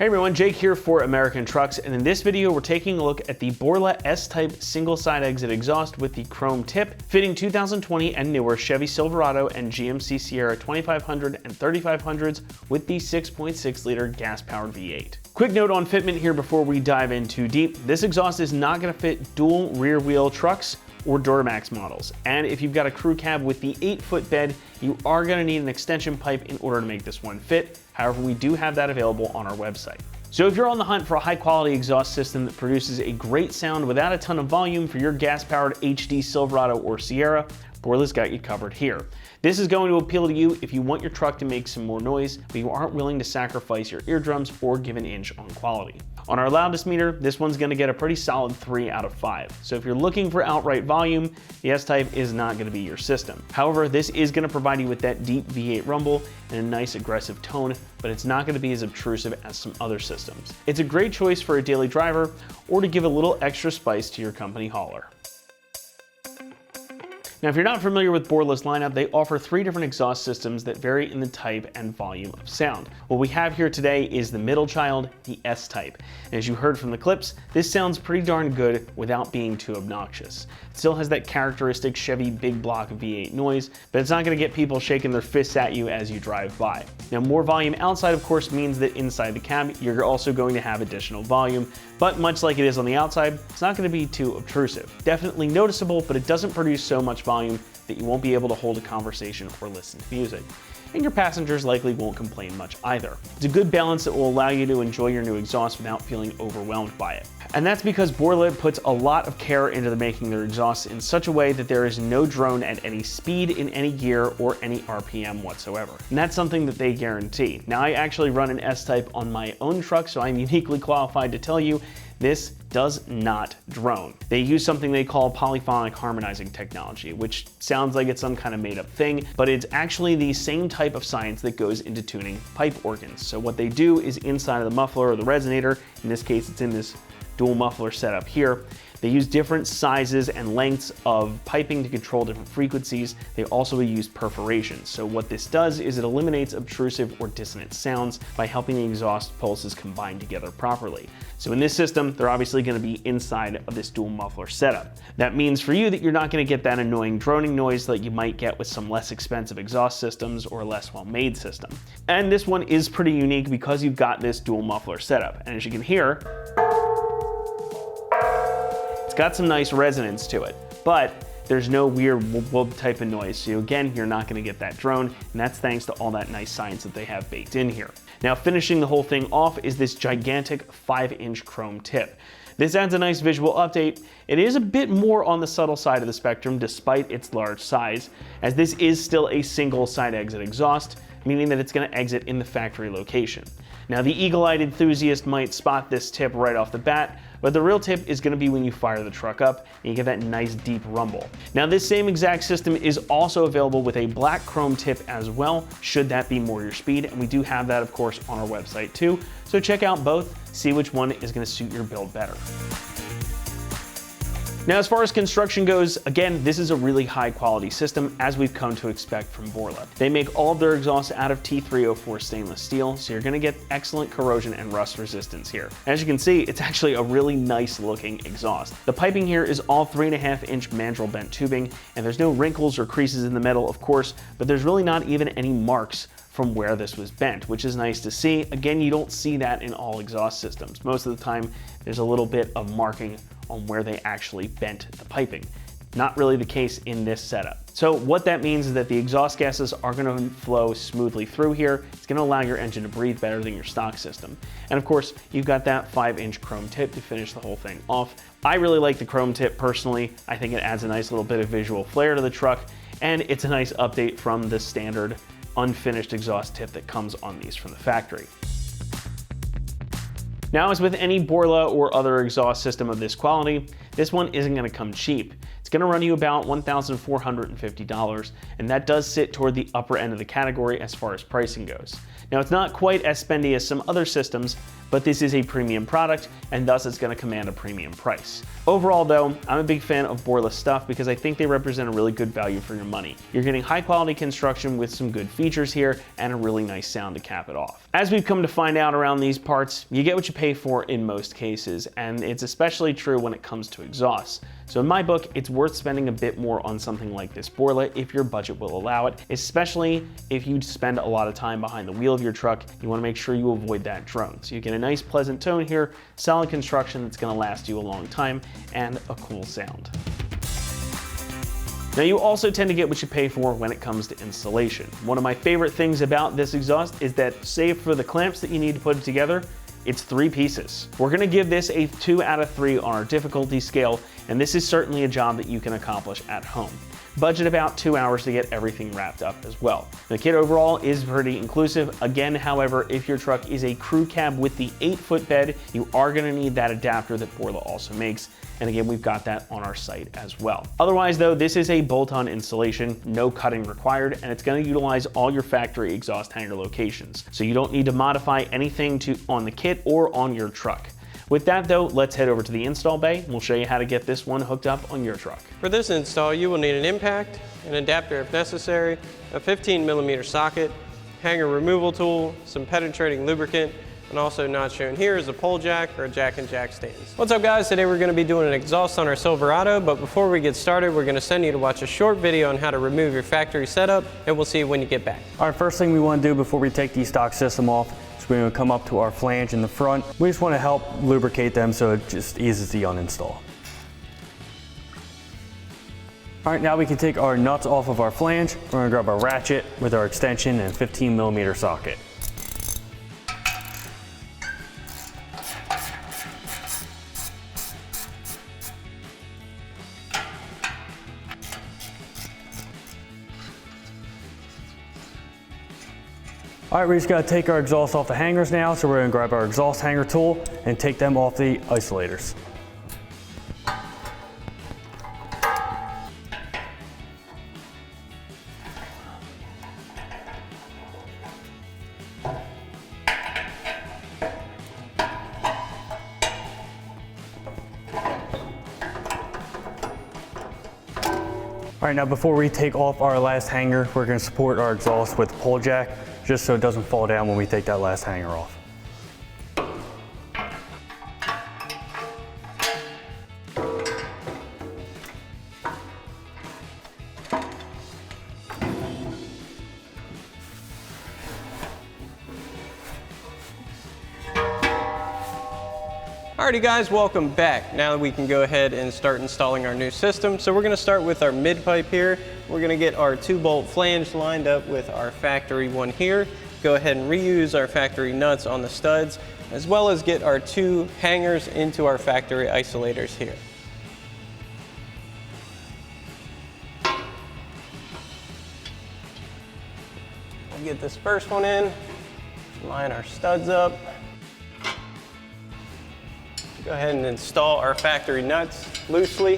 Hey everyone, Jake here for American Trucks, and in this video we're taking a look at the Borla S-Type single side exit exhaust with the chrome tip, fitting 2020 and newer Chevy Silverado and GMC Sierra 2500 and 3500s with the 6.6 liter gas-powered V8. Quick note on fitment here before we dive in too deep. This exhaust is not going to fit dual rear wheel trucks or Duramax models. And if you've got a crew cab with the 8-foot bed, you are gonna need an extension pipe in order to make this one fit. However, we do have that available on our website. So if you're on the hunt for a high quality exhaust system that produces a great sound without a ton of volume for your gas-powered HD Silverado or Sierra, Borla's got you covered here. This is going to appeal to you if you want your truck to make some more noise, but you aren't willing to sacrifice your eardrums or give an inch on quality. On our loudness meter, this one's gonna get a pretty solid 3 out of 5. So if you're looking for outright volume, the S-Type is not gonna be your system. However, this is gonna provide you with that deep V8 rumble and a nice aggressive tone, but it's not gonna be as obtrusive as some other systems. It's a great choice for a daily driver or to give a little extra spice to your company hauler. Now, if you're not familiar with Borla's lineup, they offer 3 different exhaust systems that vary in the type and volume of sound. What we have here today is the middle child, the S-Type. And as you heard from the clips, this sounds pretty darn good without being too obnoxious. It still has that characteristic Chevy big block V8 noise, but it's not gonna get people shaking their fists at you as you drive by. Now, more volume outside, of course, means that inside the cab, you're also going to have additional volume, but much like it is on the outside, it's not gonna be too obtrusive. Definitely noticeable, but it doesn't produce so much volume that you won't be able to hold a conversation or listen to music. And your passengers likely won't complain much either. It's a good balance that will allow you to enjoy your new exhaust without feeling overwhelmed by it. And that's because Borla puts a lot of care into making their exhausts in such a way that there is no drone at any speed, in any gear, or any RPM whatsoever. And that's something that they guarantee. Now, I actually run an S-Type on my own truck, so I'm uniquely qualified to tell you this does not drone. They use something they call polyphonic harmonizing technology, which sounds like it's some kind of made up thing, but it's actually the same type of science that goes into tuning pipe organs. So what they do is inside of the muffler or the resonator, in this case it's in this dual muffler setup here, they use different sizes and lengths of piping to control different frequencies. They also use perforations. So what this does is it eliminates obtrusive or dissonant sounds by helping the exhaust pulses combine together properly. So in this system, they're obviously going to be inside of this dual muffler setup. That means for you that you're not going to get that annoying droning noise that you might get with some less expensive exhaust systems or a less well-made system. And this one is pretty unique because you've got this dual muffler setup. And as you can hear, it's got some nice resonance to it, but there's no weird whoop type of noise. So again, you're not gonna get that drone, and that's thanks to all that nice science that they have baked in here. Now, finishing the whole thing off is this gigantic 5-inch chrome tip. This adds a nice visual update. It is a bit more on the subtle side of the spectrum despite its large size, as this is still a single side exit exhaust, meaning that it's gonna exit in the factory location. Now, the eagle-eyed enthusiast might spot this tip right off the bat, but the real tip is gonna be when you fire the truck up and you get that nice deep rumble. Now, this same exact system is also available with a black chrome tip as well, should that be more your speed, and we do have that, of course, on our website too. So check out both, see which one is gonna suit your build better. Now, as far as construction goes, again, this is a really high quality system as we've come to expect from Borla. They make all of their exhausts out of T304 stainless steel, so you're gonna get excellent corrosion and rust resistance here. As you can see, it's actually a really nice looking exhaust. The piping here is all 3.5-inch mandrel bent tubing, and there's no wrinkles or creases in the metal, of course, but there's really not even any marks from where this was bent, which is nice to see. Again, you don't see that in all exhaust systems. Most of the time, there's a little bit of marking on where they actually bent the piping. Not really the case in this setup. So what that means is that the exhaust gases are gonna flow smoothly through here. It's gonna allow your engine to breathe better than your stock system. And of course, you've got that 5-inch chrome tip to finish the whole thing off. I really like the chrome tip personally. I think it adds a nice little bit of visual flair to the truck, and it's a nice update from the standard unfinished exhaust tip that comes on these from the factory. Now, as with any Borla or other exhaust system of this quality, this one isn't gonna come cheap. It's gonna run you about $1,450, and that does sit toward the upper end of the category as far as pricing goes. Now, it's not quite as spendy as some other systems, but this is a premium product and thus it's going to command a premium price. Overall though, I'm a big fan of Boreless stuff because I think they represent a really good value for your money. You're getting high quality construction with some good features here and a really nice sound to cap it off. As we've come to find out around these parts, you get what you pay for in most cases, and it's especially true when it comes to exhausts. So in my book, it's worth spending a bit more on something like this Borla if your budget will allow it, especially if you spend a lot of time behind the wheel of your truck. You want to make sure you avoid that drone. So you get a nice pleasant tone here, solid construction that's going to last you a long time, and a cool sound. Now you also tend to get what you pay for when it comes to installation. One of my favorite things about this exhaust is that, save for the clamps that you need to put it together, it's 3 pieces. We're gonna give this a 2 out of 3 on our difficulty scale, and this is certainly a job that you can accomplish at home. Budget about 2 hours to get everything wrapped up as well. The kit overall is pretty inclusive. Again, however, if your truck is a crew cab with the 8-foot bed, you are gonna need that adapter that Borla also makes. And again, we've got that on our site as well. Otherwise though, this is a bolt-on installation, no cutting required, and it's gonna utilize all your factory exhaust hanger locations. So you don't need to modify anything on the kit or on your truck. With that though, let's head over to the install bay and we'll show you how to get this one hooked up on your truck. For this install, you will need an impact, an adapter if necessary, a 15mm socket, hanger removal tool, some penetrating lubricant, and also not shown here is a pole jack or a jack and jack stands. What's up guys, today we're going to be doing an exhaust on our Silverado, but before we get started, we're going to send you to watch a short video on how to remove your factory setup, and we'll see you when you get back. All right, first thing we want to do before we take the stock system off is we're going to come up to our flange in the front. We just want to help lubricate them so it just eases the uninstall. All right, now we can take our nuts off of our flange. We're going to grab our ratchet with our extension and 15mm socket. All right, we just gotta take our exhaust off the hangers now, so we're gonna grab our exhaust hanger tool and take them off the isolators. All right, now before we take off our last hanger, we're gonna support our exhaust with a pole jack, just so it doesn't fall down when we take that last hanger off. Alrighty guys, welcome back. Now we can go ahead and start installing our new system. So we're going to start with our mid pipe here. We're going to get our 2-bolt flange lined up with our factory one here. Go ahead and reuse our factory nuts on the studs, as well as get our 2 hangers into our factory isolators here. We'll get this first one in, line our studs up. Go ahead and install our factory nuts loosely.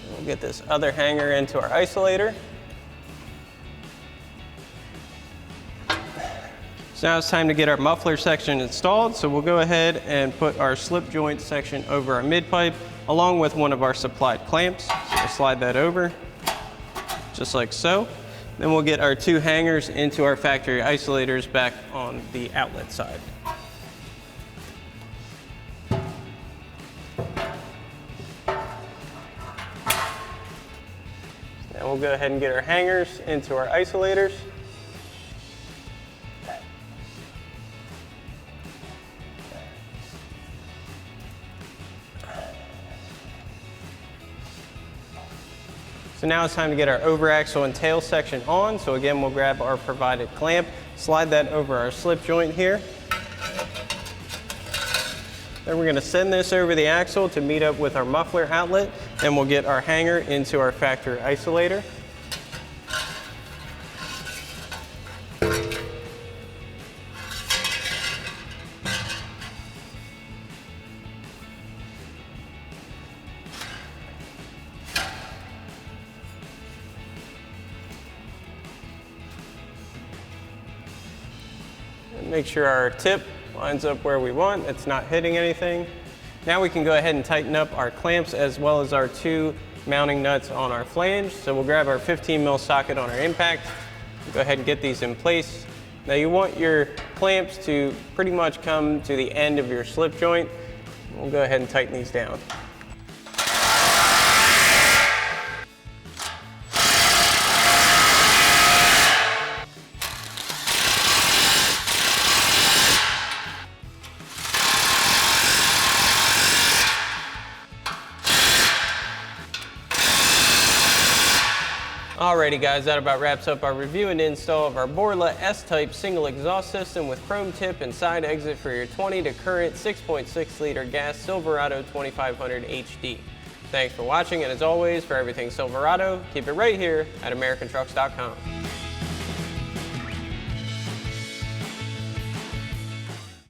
We'll get this other hanger into our isolator. So now it's time to get our muffler section installed. So we'll go ahead and put our slip joint section over our mid pipe along with one of our supplied clamps. So we'll slide that over just like so. Then we'll get our 2 hangers into our factory isolators back on the outlet side. Now we'll go ahead and get our hangers into our isolators. So now it's time to get our over axle and tail section on. So again, we'll grab our provided clamp, slide that over our slip joint here. Then we're going to send this over the axle to meet up with our muffler outlet, and we'll get our hanger into our factory isolator. Make sure our tip lines up where we want. It's not hitting anything. Now we can go ahead and tighten up our clamps as well as our 2 mounting nuts on our flange. So we'll grab our 15 mil socket on our impact. Go ahead and get these in place. Now you want your clamps to pretty much come to the end of your slip joint. We'll go ahead and tighten these down. Alrighty guys, that about wraps up our review and install of our Borla S-Type single exhaust system with chrome tip and side exit for your 20 to current 6.6 liter gas Silverado 2500 HD. Thanks for watching, and as always, for everything Silverado, keep it right here at AmericanTrucks.com.